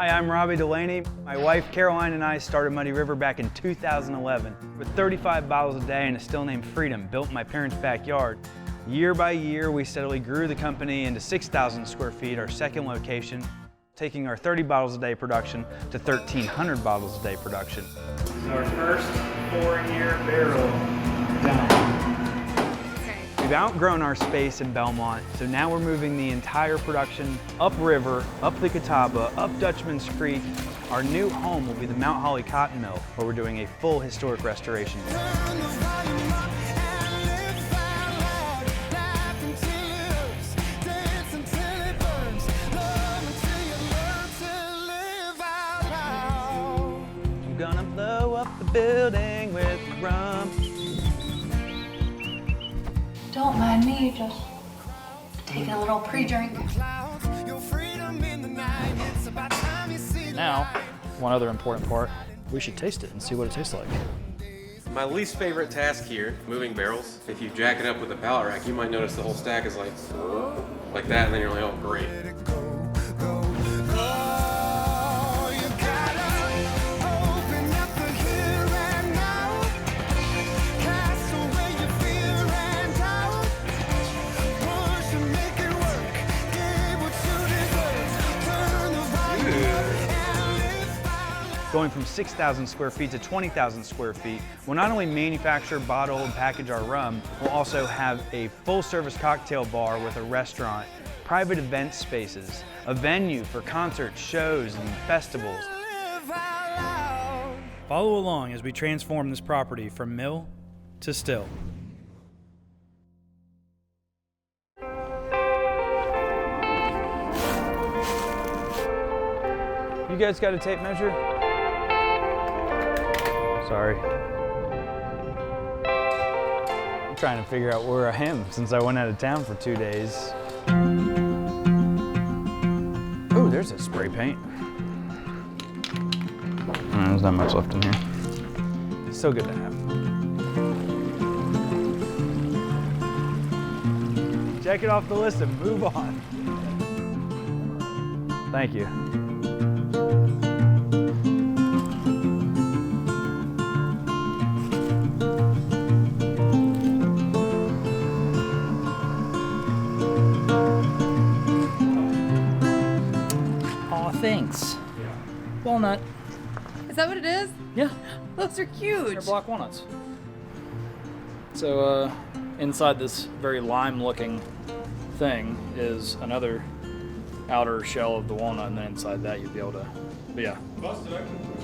Hi, I'm Robbie Delaney. My wife Caroline and I started Muddy River back in 2011 with 35 bottles a day and a still named Freedom, built in my parents' backyard. Year by year, we steadily grew the company into 6,000 square feet, our second location, taking our 30 bottles a day production to 1,300 bottles a day production. Our first 4-year barrel done. We've outgrown our space in Belmont, so now we're moving the entire production upriver, up the Catawba, up Dutchman's Creek. Our new home will be the Mount Holly Cotton Mill, where we're doing a full historic restoration. I'm gonna blow up the building with rum. Don't mind me, just taking a little pre-drink. Now, one other important part, we should taste it and see what it tastes like. My least favorite task here, moving barrels. If you jack it up with a pallet rack, you might notice the whole stack is like that, and then you're like, oh, great. Going from 6,000 square feet to 20,000 square feet, we'll not only manufacture, bottle, and package our rum, we'll also have a full-service cocktail bar with a restaurant, private event spaces, a venue for concerts, shows, and festivals. Follow along as we transform this property from mill to still. You guys got a tape measure? Sorry. I'm trying to figure out where I am since I went out of town for 2 days. Oh, there's a spray paint. There's not much left in here. Still good to have. Check it off the list and move on. Thank you. Thanks. Walnut. Is that what it is? Yeah. Those are huge. They're black walnuts. So inside this very lime-looking thing is another outer shell of the walnut, and then inside that you'd be able to, but yeah.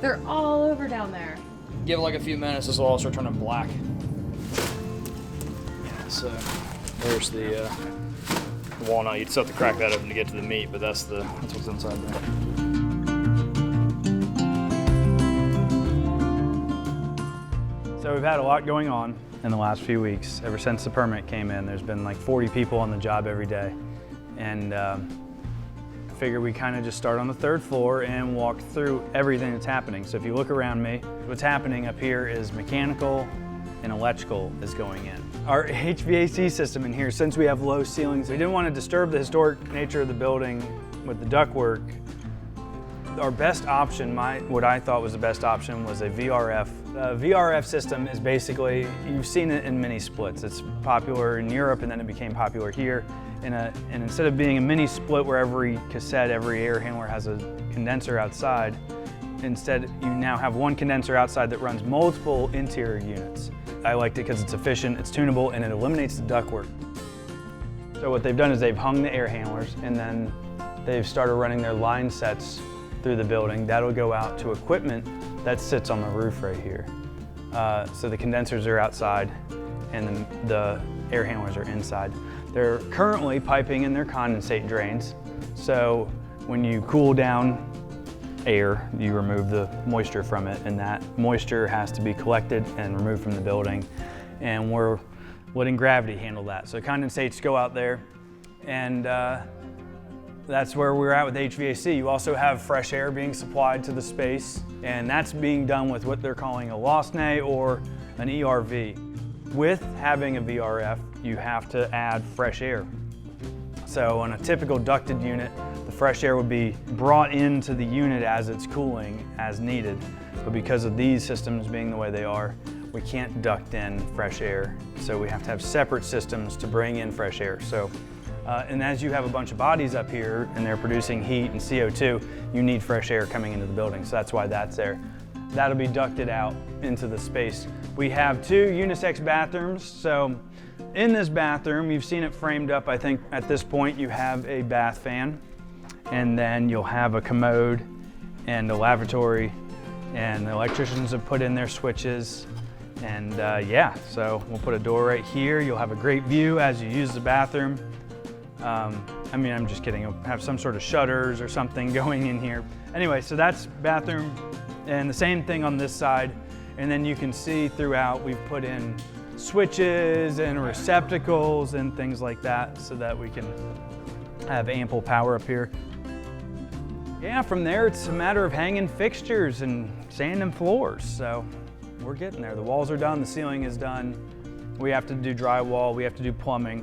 They're all over down there. Give it like a few minutes, this will all start turning black. Yeah, so there's the walnut. You'd still have to crack that open to get to the meat, but that's what's inside there. So we've had a lot going on in the last few weeks. Ever since the permit came in, there's been like 40 people on the job every day. And I figured we kind of just start on the 3rd floor and walk through everything that's happening. So if you look around me, what's happening up here is mechanical and electrical is going in. Our HVAC system in here, since we have low ceilings, we didn't want to disturb the historic nature of the building with the ductwork. Our best option, what I thought was the best option, was a VRF. The VRF system is basically, you've seen it in mini splits. It's popular in Europe and then it became popular here. And instead of being a mini split where every cassette, every air handler has a condenser outside, instead you now have one condenser outside that runs multiple interior units. I liked it because it's efficient, it's tunable, and it eliminates the ductwork. So what they've done is they've hung the air handlers and then they've started running their line sets through the building. That'll go out to equipment that sits on the roof right here. So the condensers are outside and the air handlers are inside. They're currently piping in their condensate drains. So when you cool down air, you remove the moisture from it, and that moisture has to be collected and removed from the building. And we're letting gravity handle that. So condensates go out there, and that's where we're at with HVAC. You also have fresh air being supplied to the space, and that's being done with what they're calling a LOSNE or an ERV. With having a VRF, you have to add fresh air. So on a typical ducted unit, the fresh air would be brought into the unit as it's cooling as needed. But because of these systems being the way they are, we can't duct in fresh air. So we have to have separate systems to bring in fresh air. So, and as you have a bunch of bodies up here and they're producing heat and CO2, you need fresh air coming into the building. So that's why that's there. That'll be ducted out into the space. We have 2 unisex bathrooms. So in this bathroom, you've seen it framed up. I think at this point you have a bath fan, and then you'll have a commode and a lavatory, and the electricians have put in their switches. And yeah, so we'll put a door right here. You'll have a great view as you use the bathroom. I mean, I'm just kidding. You'll have some sort of shutters or something going in here. Anyway, so that's bathroom, and the same thing on this side. And then you can see throughout we've put in switches and receptacles and things like that so that we can have ample power up here. Yeah, from there it's a matter of hanging fixtures and sanding floors. So we're getting there. The walls are done, the ceiling is done. We have to do drywall, we have to do plumbing.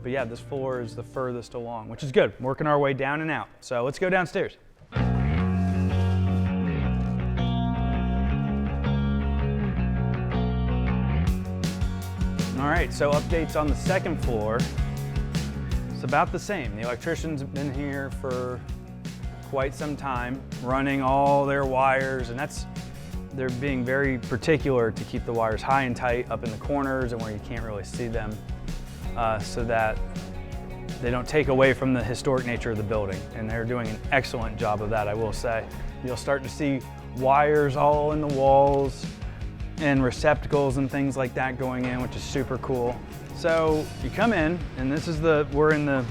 But yeah, this floor is the furthest along, which is good. Working our way down and out. So let's go downstairs. All right, so updates on the second floor. It's about the same. The electricians have been here for quite some time, running all their wires, and they're being very particular to keep the wires high and tight up in the corners and where you can't really see them, so that they don't take away from the historic nature of the building. And they're doing an excellent job of that, I will say. You'll start to see wires all in the walls and receptacles and things like that going in, which is super cool. So you come in, and we're in the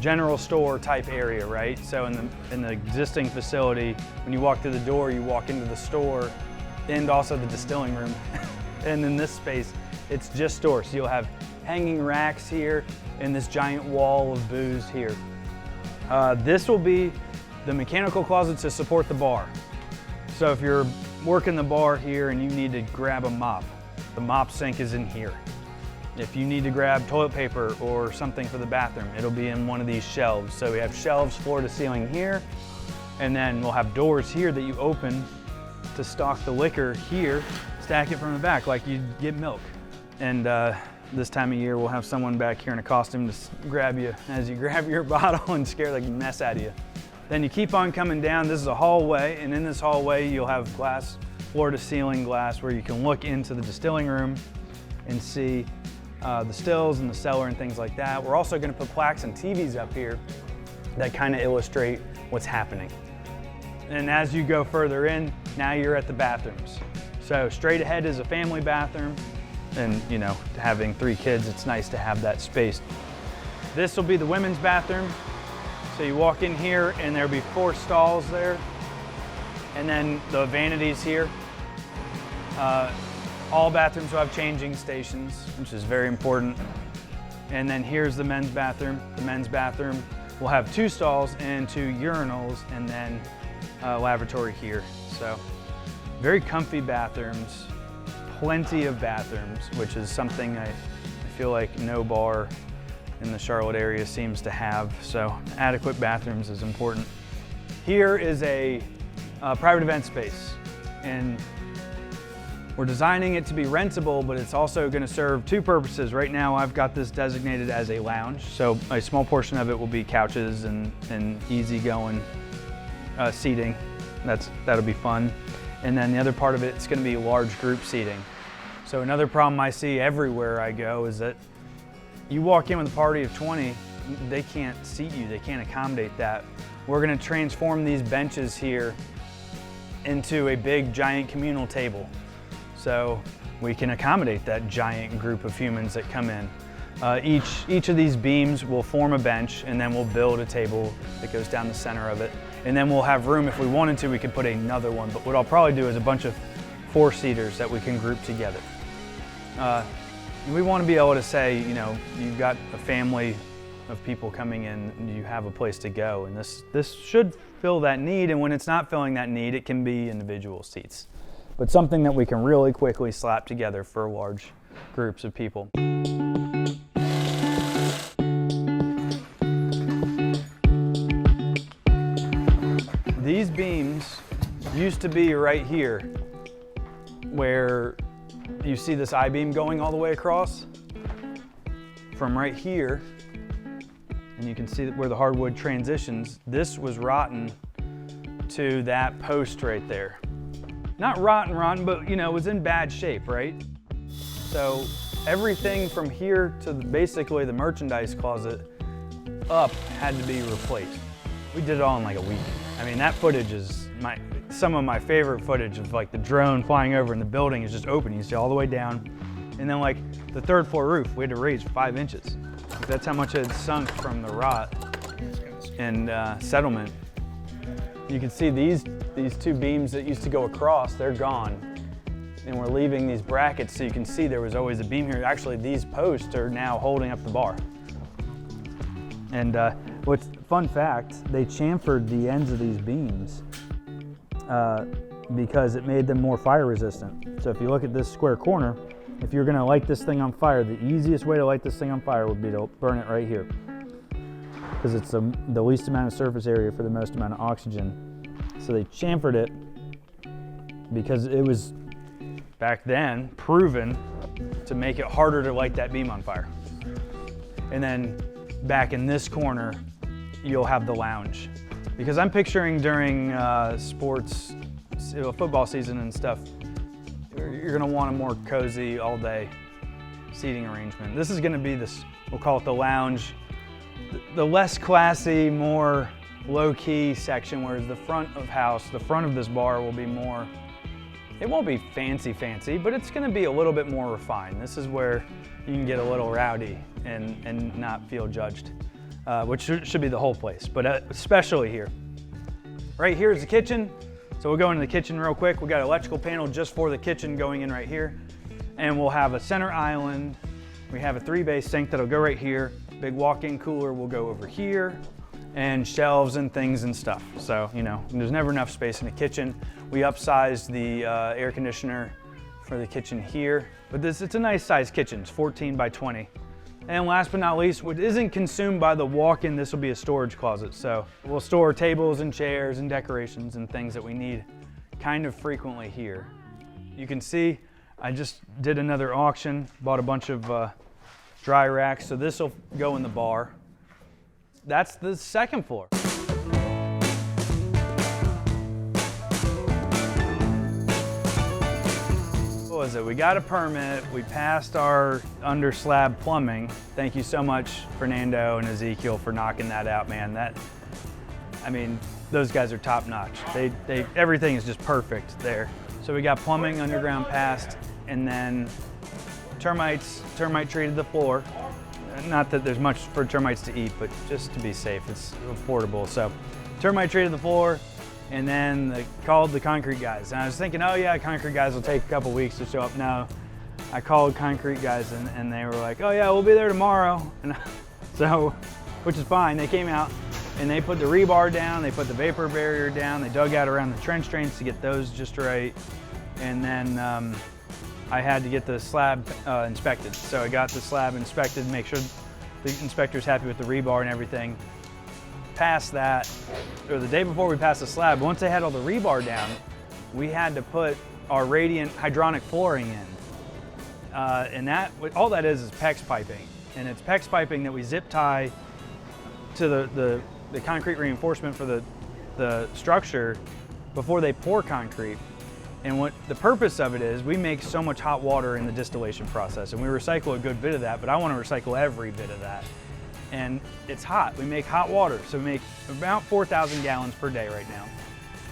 general store type area, right? So in the existing facility, when you walk through the door, you walk into the store and also the distilling room. And in this space, it's just store. So you'll have hanging racks here and this giant wall of booze here. This will be the mechanical closet to support the bar. So if you're working the bar here and you need to grab a mop, the mop sink is in here. If you need to grab toilet paper or something for the bathroom, it'll be in one of these shelves. So we have shelves floor to ceiling here, and then we'll have doors here that you open to stock the liquor here, stack it from the back like you get milk. And this time of year, we'll have someone back here in a costume to grab you as you grab your bottle and scare the mess out of you. Then you keep on coming down. This is a hallway, and in this hallway, you'll have glass, floor to ceiling glass, where you can look into the distilling room and see the stills and the cellar and things like that. We're also going to put plaques and TVs up here that kind of illustrate what's happening. And as you go further in, now you're at the bathrooms. So straight ahead is a family bathroom, and you know, having 3 kids, it's nice to have that space. This will be the women's bathroom. So you walk in here and there'll be 4 stalls there. And then the vanities here. All bathrooms will have changing stations, which is very important. And then here's the men's bathroom. The men's bathroom will have 2 stalls and 2 urinals, and then a lavatory here. So very comfy bathrooms, plenty of bathrooms, which is something I feel like no bar in the Charlotte area seems to have. So adequate bathrooms is important. Here is a private event space, and we're designing it to be rentable, but it's also going to serve 2 purposes. Right now I've got this designated as a lounge, so a small portion of it will be couches and easygoing seating. That'll be fun. And then the other part of it's going to be large group seating. So another problem I see everywhere I go is that you walk in with a party of 20, they can't seat you, they can't accommodate that. We're going to transform these benches here into a big giant communal table, so we can accommodate that giant group of humans that come in. Each of these beams will form a bench, and then we'll build a table that goes down the center of it. And then we'll have room, if we wanted to, we could put another one, but what I'll probably do is a bunch of 4-seaters that we can group together. We want to be able to say, you know, you've got a family of people coming in and you have a place to go, and this should fill that need, and when it's not filling that need, it can be individual seats. But something that we can really quickly slap together for large groups of people. used to be right here where you see this I-beam going all the way across. From right here, and you can see where the hardwood transitions, this was rotten to that post right there. Not rotten, but it was in bad shape, right? So everything from here to basically the merchandise closet up had to be replaced. We did it all in like a week. I mean, that footage is some of my favorite footage of like the drone flying over and the building is just open. You see all the way down. And then like the 3rd floor roof, we had to raise 5 inches. That's how much it had sunk from the rot and settlement. You can see these 2 beams that used to go across, they're gone. And we're leaving these brackets so you can see there was always a beam here. Actually, these posts are now holding up the bar. And fun fact, they chamfered the ends of these beams because it made them more fire resistant. So if you look at this square corner, if you're gonna light this thing on fire, the easiest way to light this thing on fire would be to burn it right here. Because it's the least amount of surface area for the most amount of oxygen. So they chamfered it because it was, back then, proven to make it harder to light that beam on fire. And then back in this corner, you'll have the lounge. Because I'm picturing during sports, football season and stuff, you're gonna want a more cozy all day seating arrangement. This is gonna be this, we'll call it the lounge, the less classy, more low-key section, whereas the front of this bar will be more, it won't be fancy, but it's gonna be a little bit more refined. This is where you can get a little rowdy and not feel judged, which should be the whole place, but especially here. Right here is the kitchen. So we'll go into the kitchen real quick. We got an electrical panel just for the kitchen going in right here. And we'll have a center island. We have a 3-bay sink that'll go right here. Big walk-in cooler will go over here. And shelves and things and stuff. So, there's never enough space in the kitchen. We upsized the air conditioner for the kitchen here. But it's a nice sized kitchen. It's 14 by 20. And last but not least, what isn't consumed by the walk-in, this will be a storage closet. So we'll store tables and chairs and decorations and things that we need kind of frequently here. You can see I just did another auction, bought a bunch of dry racks. So this will go in the bar. That's the 2nd floor. What was it? We got a permit, we passed our under slab plumbing. Thank you so much, Fernando and Ezekiel, for knocking that out, man. Those guys are top notch. Everything is just perfect there. So we got plumbing underground passed, and then termite treated the floor. Not that there's much for termites to eat, but just to be safe, it's affordable. So termite treated the floor, and then they called the concrete guys. And I was thinking, oh yeah, concrete guys will take a couple weeks to show up. No, I called concrete guys and they were like, oh yeah, we'll be there tomorrow. And so, which is fine. They came out and they put the rebar down, they put the vapor barrier down, they dug out around the trench drains to get those just right. And then I had to get the slab inspected. So I got the slab inspected, make sure the inspector's happy with the rebar and everything. Passed that, or the day before we passed the slab, once they had all the rebar down, we had to put our radiant hydronic flooring in. And all that is PEX piping. And it's PEX piping that we zip tie to the concrete reinforcement for the structure before they pour concrete. And what the purpose of it is, we make so much hot water in the distillation process, and we recycle a good bit of that, but I want to recycle every bit of that. And it's hot. We make hot water, so we make about 4,000 gallons per day right now.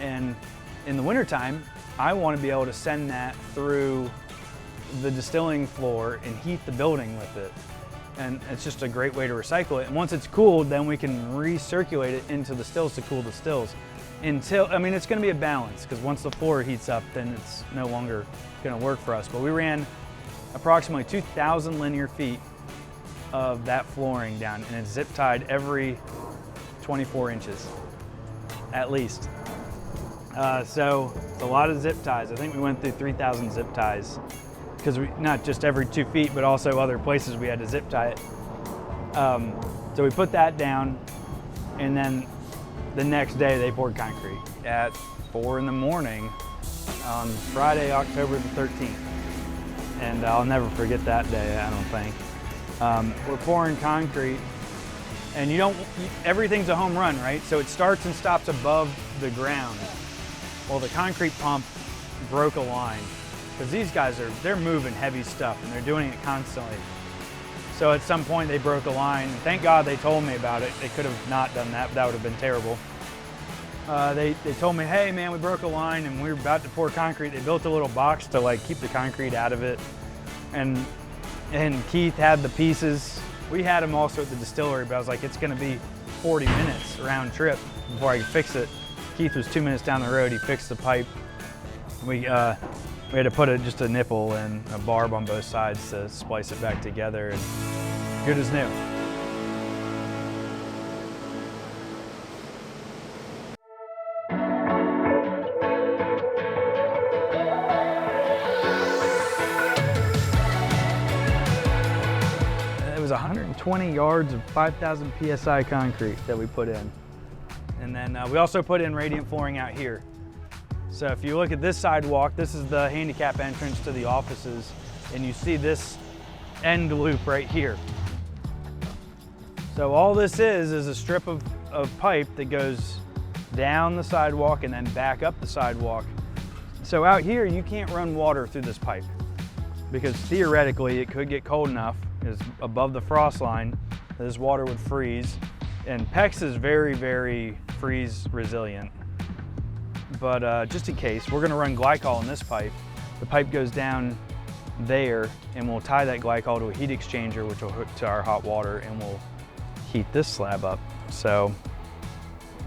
And in the wintertime, I want to be able to send that through the distilling floor and heat the building with it. And it's just a great way to recycle it. And once it's cooled, then we can recirculate it into the stills to cool the stills. It's going to be a balance, because once the floor heats up, then it's no longer going to work for us. But we ran approximately 2,000 linear feet of that flooring down, and it's zip tied every 24 inches, at least. So it's a lot of zip ties. I think we went through 3,000 zip ties, because not just every 2 feet, but also other places we had to zip tie it. So we put that down, and then the next day they poured concrete at 4 in the morning on Friday, October the 13th. And I'll never forget that day, I don't think. We're pouring concrete, and everything's a home run, right? So it starts and stops above the ground. Well, the concrete pump broke a line, because these guys they're moving heavy stuff and they're doing it constantly. So at some point they broke a line, and thank God they told me about it. They could have not done that, but that would have been terrible. They told me, hey man, we broke a line and we were about to pour concrete. They built a little box to like keep the concrete out of it. And Keith had the pieces. We had them also at the distillery, but I was like, it's gonna be 40 minutes round trip before I could fix it. Keith was 2 minutes down the road, he fixed the pipe. We had to put just a nipple and a barb on both sides to splice it back together, and good as new. It was 120 yards of 5,000 PSI concrete that we put in. And then we also put in radiant flooring out here. So if you look at this sidewalk, this is the handicap entrance to the offices, and you see this end loop right here. So all this is a strip of pipe that goes down the sidewalk and then back up the sidewalk. So out here, you can't run water through this pipe because theoretically it could get cold enough, it's above the frost line, this water would freeze. And PEX is very, very freeze resilient. But just in case, we're gonna run glycol in this pipe. The pipe goes down there, and we'll tie that glycol to a heat exchanger, which will hook to our hot water, and we'll heat this slab up. So,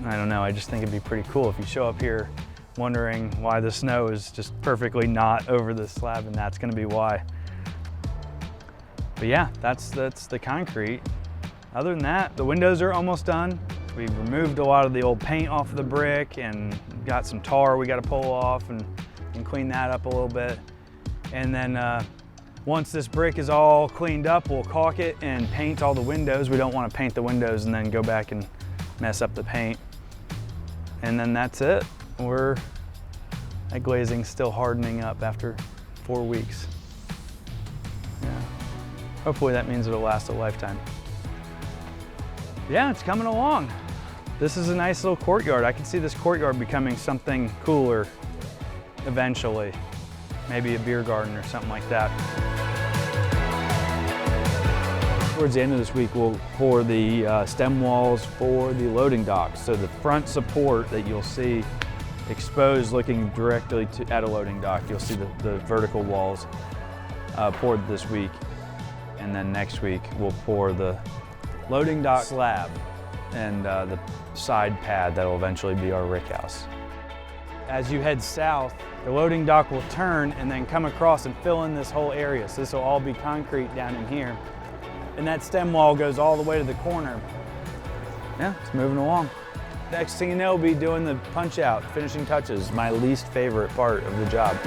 I don't know, I just think it'd be pretty cool if you show up here wondering why the snow is just perfectly not over this slab, and that's gonna be why. But yeah, that's the concrete. Other than that, the windows are almost done. We removed a lot of the old paint off of the brick and got some tar we got to pull off and clean that up a little bit. And then once this brick is all cleaned up, we'll caulk it and paint all the windows. We don't want to paint the windows and then go back and mess up the paint. And then that's it. That glazing's still hardening up after 4 weeks. Yeah. Hopefully that means it'll last a lifetime. Yeah, it's coming along. This is a nice little courtyard. I can see this courtyard becoming something cooler eventually. Maybe a beer garden or something like that. Towards the end of this week, we'll pour the stem walls for the loading docks. So the front support that you'll see exposed looking directly at a loading dock, you'll see the vertical walls poured this week. And then next week, we'll pour the loading dock slab and the side pad that will eventually be our rick house. As you head south, the loading dock will turn and then come across and fill in this whole area. So this will all be concrete down in here. And that stem wall goes all the way to the corner. Yeah, it's moving along. Next thing you know, we'll be doing the punch out, finishing touches, my least favorite part of the job.